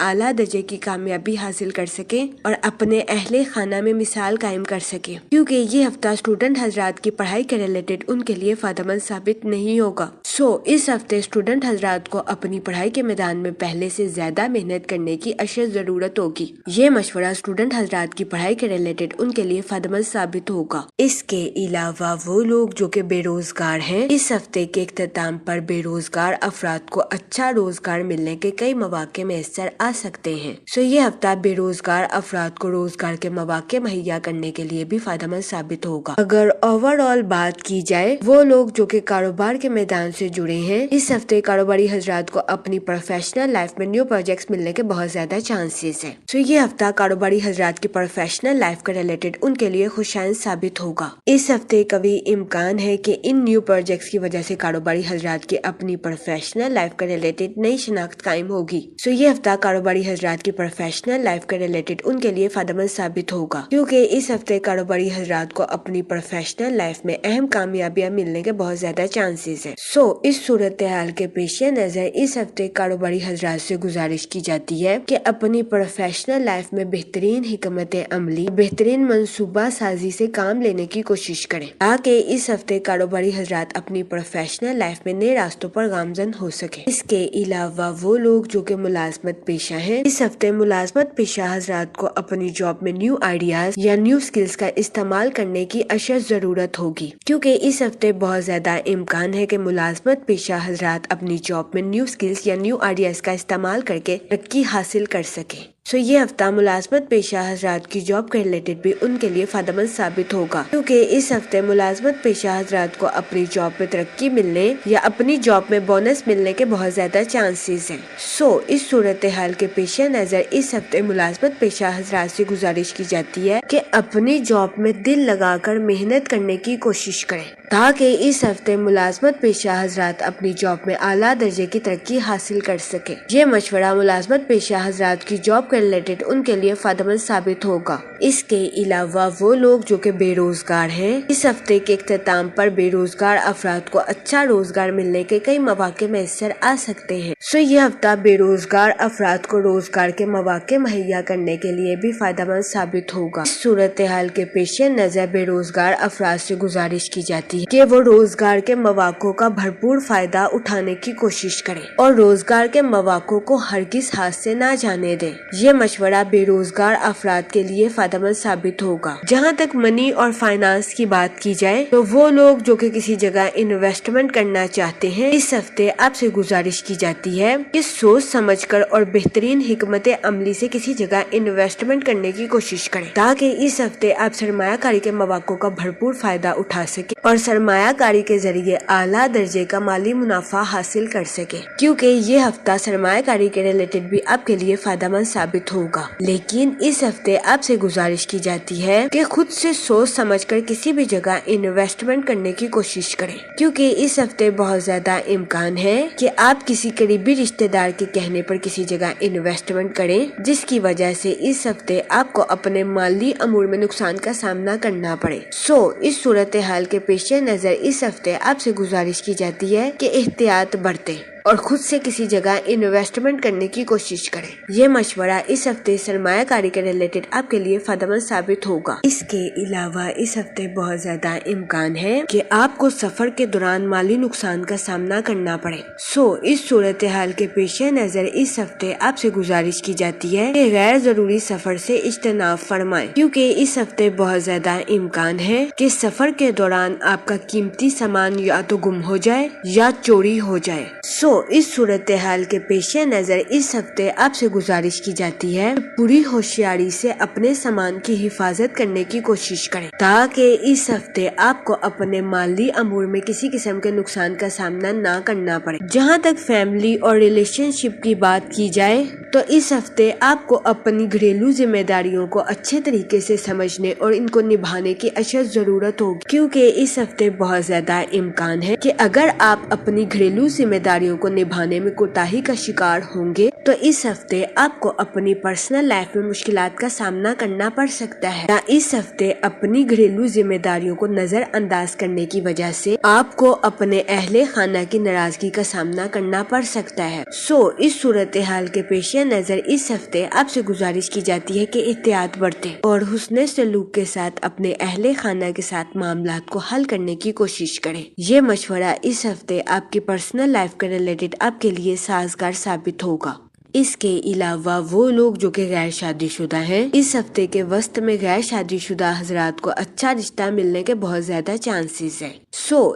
اعلیٰ درجے کی کامیابی حاصل کر سکیں اور اپنے اہل خانہ میں مثال قائم کر سکیں، کیونکہ یہ ہفتہ اسٹوڈنٹ حضرات کی پڑھائی کے ریلیٹڈ ان کے لیے فائدہ مند ثابت نہیں ہوگا۔ اس ہفتے اسٹوڈنٹ حضرات کو اپنی پڑھائی کے میدان میں پہلے سے زیادہ محنت کرنے کی اشد ضرورت ہوگی۔ یہ مشورہ اسٹوڈنٹ حضرات کی پڑھائی کے ریلیٹڈ ان کے لیے فائدہ مند ثابت ہوگا۔ اس کے علاوہ وہ لوگ جو کہ بے روزگار ہیں، اس ہفتے کے اختتام پر بے روزگار افراد کو اچھا روزگار ملنے کے کئی مواقع میسر آ سکتے ہیں۔ یہ ہفتہ بے روزگار افراد کو روزگار کے مواقع مہیا کرنے کے لیے بھی فائدہ مند ثابت ہوگا۔ اگر اوور آل بات کی جائے، وہ لوگ جو کہ کاروبار کے میدان سے جڑے ہیں، اس ہفتے کاروباری حضرات کو اپنی پروفیشنل لائف میں نیو پروجیکٹس ملنے کے بہت زیادہ چانسز ہیں۔ یہ ہفتہ کاروباری حضرات کی پروفیشنل لائف کا ریلیٹڈ ان کے لیے خوشائن ثابت ہوگا۔ اس ہفتے قوی امکان ہے کہ ان نیو پروجیکٹس کی وجہ سے کاروباری حضرات کی اپنی پروفیشنل لائف کا ریلیٹڈ نئی شناخت قائم ہوگی۔ یہ ہفتہ کاروباری حضرات کی پروفیشنل لائف کا ریلیٹڈ ان کے لیے فائدہ مند ثابت ہوگا، کیونکہ اس ہفتے کاروباری حضرات کو اپنی پروفیشنل لائف میں اہم کامیابیاں ملنے کے بہت زیادہ چانسز ہیں۔ اس صورتحال کے پیش نظر اس ہفتے کاروباری حضرات سے گزارش کی جاتی ہے کہ اپنی پروفیشنل لائف میں بہترین حکمت عملی، بہترین منصوبہ سازی سے کام لینے کی کوشش کریں، تاکہ اس ہفتے کاروباری حضرات اپنی پروفیشنل لائف میں نئے راستوں پر گامزن ہو سکیں۔ اس کے علاوہ وہ لوگ جو کہ ملازمت پیشہ ہیں، اس ہفتے ملازمت پیشہ حضرات کو اپنی جاب میں نیو آئیڈیاز یا نیو سکلز کا استعمال کرنے کی اشد ضرورت ہوگی، کیونکہ اس ہفتے بہت زیادہ امکان ہے کہ ملازمت پیشہ حضرات اپنی جاب میں نیو سکلز یا نیو آئیڈیاز کا استعمال کر کے ترقی حاصل کر سکیں۔ یہ ہفتہ ملازمت پیشہ حضرات کی جاب کے ریلیٹڈ بھی ان کے لیے فائدہ مند ثابت ہوگا، کیونکہ اس ہفتے ملازمت پیشہ حضرات کو اپنی جاب میں ترقی ملنے یا اپنی جاب میں بونس ملنے کے بہت زیادہ چانسز ہیں۔ اس صورتحال کے پیش نظر اس ہفتے ملازمت پیشہ حضرات سے گزارش کی جاتی ہے کہ اپنی جاب میں دل لگا کر محنت کرنے کی کوشش کریں، تاکہ اس ہفتے ملازمت پیشہ حضرات اپنی جاب میں اعلیٰ درجے کی ترقی حاصل کر سکیں۔ یہ مشورہ ملازمت پیشہ حضرات کی جاب کے ریلیٹڈ ان کے لیے فائدہ مند ثابت ہوگا۔ اس کے علاوہ وہ لوگ جو کہ بے روزگار ہیں، اس ہفتے کے اختتام پر بے روزگار افراد کو اچھا روزگار ملنے کے کئی مواقع میسر آ سکتے ہیں۔ یہ ہفتہ بے روزگار افراد کو روزگار کے مواقع مہیا کرنے کے لیے بھی فائدہ مند ثابت ہوگا۔ اس صورتحال کے پیش نظر بے روزگار افراد سے گزارش کی جاتی ہے کہ وہ روزگار کے مواقع کا بھرپور فائدہ اٹھانے کی کوشش کریں اور روزگار کے مواقع کو ہرگز ہاتھ سے نہ جانے دیں۔ یہ مشورہ بے روزگار افراد کے لیے فائدہ مند ثابت ہوگا۔ جہاں تک منی اور فائنانس کی بات کی جائے، تو وہ لوگ جو کہ کسی جگہ انویسٹمنٹ کرنا چاہتے ہیں، اس ہفتے آپ سے گزارش کی جاتی ہے کہ سوچ سمجھ کر اور بہترین حکمت عملی سے کسی جگہ انویسٹمنٹ کرنے کی کوشش کریں، تاکہ اس ہفتے آپ سرمایہ کاری کے مواقع کا بھرپور فائدہ اٹھا سکیں اور سرمایہ کاری کے ذریعے اعلیٰ درجے کا مالی منافع حاصل کر سکیں، کیونکہ یہ ہفتہ سرمایہ کاری کے ریلیٹڈ بھی آپ کے لیے فائدہ مند ثابت ہوگا۔ لیکن اس ہفتے آپ سے گزارش کی جاتی ہے کہ خود سے سوچ سمجھ کر کسی بھی جگہ انویسٹمنٹ کرنے کی کوشش کریں، کیونکہ اس ہفتے بہت زیادہ امکان ہے کہ آپ کسی قریبی رشتہ دار کے کہنے پر کسی جگہ انویسٹمنٹ کریں، جس کی وجہ سے اس ہفتے آپ کو اپنے مالی امور میں نقصان کا سامنا کرنا پڑے۔ اس صورتحال کے پیش نظر اس ہفتے آپ سے گزارش کی جاتی ہے کہ احتیاط برتیں اور خود سے کسی جگہ انویسٹمنٹ کرنے کی کوشش کریں۔ یہ مشورہ اس ہفتے سرمایہ کاری کے ریلیٹڈ آپ کے لیے فائدہ مند ثابت ہوگا۔ اس کے علاوہ اس ہفتے بہت زیادہ امکان ہے کہ آپ کو سفر کے دوران مالی نقصان کا سامنا کرنا پڑے۔ اس صورتحال کے پیش نظر اس ہفتے آپ سے گزارش کی جاتی ہے کہ غیر ضروری سفر سے اجتناب فرمائیں، کیونکہ اس ہفتے بہت زیادہ امکان ہے کہ سفر کے دوران آپ کا قیمتی سامان یا تو گم ہو جائے یا چوری ہو جائے۔ اس صورتحال کے پیش نظر اس ہفتے آپ سے گزارش کی جاتی ہے پوری ہوشیاری سے اپنے سامان کی حفاظت کرنے کی کوشش کریں، تاکہ اس ہفتے آپ کو اپنے مالی امور میں کسی قسم کے نقصان کا سامنا نہ کرنا پڑے۔ جہاں تک فیملی اور ریلیشن شپ کی بات کی جائے، تو اس ہفتے آپ کو اپنی گھریلو ذمہ داریوں کو اچھے طریقے سے سمجھنے اور ان کو نبھانے کی اشد ضرورت ہوگی، کیونکہ اس ہفتے بہت زیادہ امکان ہے کہ اگر آپ اپنی گھریلو ذمہ داریوں کو کو نبھانے میں کوتاہی کا شکار ہوں گے تو اس ہفتے آپ کو اپنی پرسنل لائف میں مشکلات کا سامنا کرنا پڑ سکتا ہے، یا اس ہفتے اپنی گھریلو ذمہ داریوں کو نظر انداز کرنے کی وجہ سے آپ کو اپنے اہل خانہ کی ناراضگی کا سامنا کرنا پڑ سکتا ہے۔ اس صورتحال کے پیش نظر اس ہفتے آپ سے گزارش کی جاتی ہے کہ احتیاط برتیں اور حسن سلوک کے ساتھ اپنے اہل خانہ کے ساتھ معاملات کو حل کرنے کی کوشش کریں۔ یہ مشورہ اس ہفتے آپ کی پرسنل لائف کے ریلیٹڈ آپ کے لیے سازگار ثابت ہوگا۔ اس کے علاوہ وہ لوگ جو کہ غیر شادی شدہ ہیں، اس ہفتے کے وسط میں غیر شادی شدہ حضرات کو اچھا رشتہ ملنے کے بہت زیادہ چانسز ہیں۔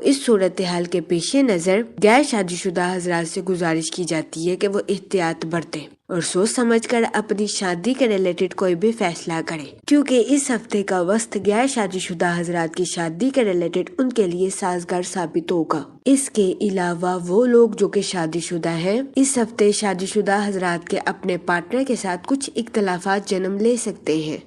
اس صورتحال کے پیش نظر غیر شادی شدہ حضرات سے گزارش کی جاتی ہے کہ وہ احتیاط برتیں اور سوچ سمجھ کر اپنی شادی کے ریلیٹڈ کوئی بھی فیصلہ کریں، کیونکہ اس ہفتے کا وسط غیر شادی شدہ حضرات کی شادی کے ریلیٹڈ ان کے لیے سازگار ثابت ہوگا۔ اس کے علاوہ وہ لوگ جو کہ شادی شدہ ہیں، اس ہفتے شادی شدہ حضرات کے اپنے پارٹنر کے ساتھ کچھ اختلافات جنم لے سکتے ہیں۔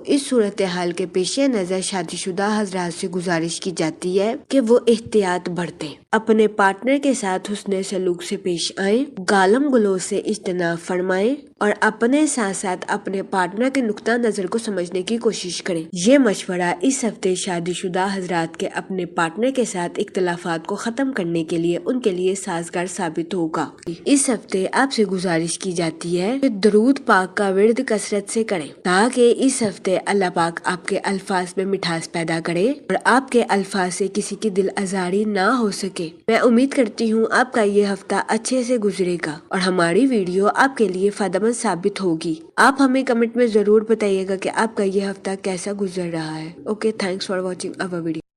اس صورتحال کے پیش نظر شادی شدہ حضرات سے گزارش کی جاتی ہے کہ وہ احتیاط برتیں، اپنے پارٹنر کے ساتھ حسن سلوک سے پیش آئیں، گالم گلوچ سے اجتناب فرمائیں اور اپنے ساتھ ساتھ اپنے پارٹنر کے نقطہ نظر کو سمجھنے کی کوشش کریں۔ یہ مشورہ اس ہفتے شادی شدہ حضرات کے اپنے پارٹنر کے ساتھ اختلافات کو ختم کرنے کے لیے ان کے لیے سازگار ثابت ہوگا۔ اس ہفتے آپ سے گزارش کی جاتی ہے کہ درود پاک کا ورد کثرت سے کریں تاکہ اس ہفتے اللہ پاک آپ کے الفاظ میں مٹھاس پیدا کرے اور آپ کے الفاظ سے کسی کی دل آزاری نہ ہو سکے۔ میں امید کرتی ہوں آپ کا یہ ہفتہ اچھے سے گزرے گا اور ہماری ویڈیو آپ کے لیے فائدہ مند ثابت ہوگی۔ آپ ہمیں کمنٹ میں ضرور بتائیے گا کہ آپ کا یہ ہفتہ کیسا گزر رہا ہے۔ Okay, thanks for watching our video.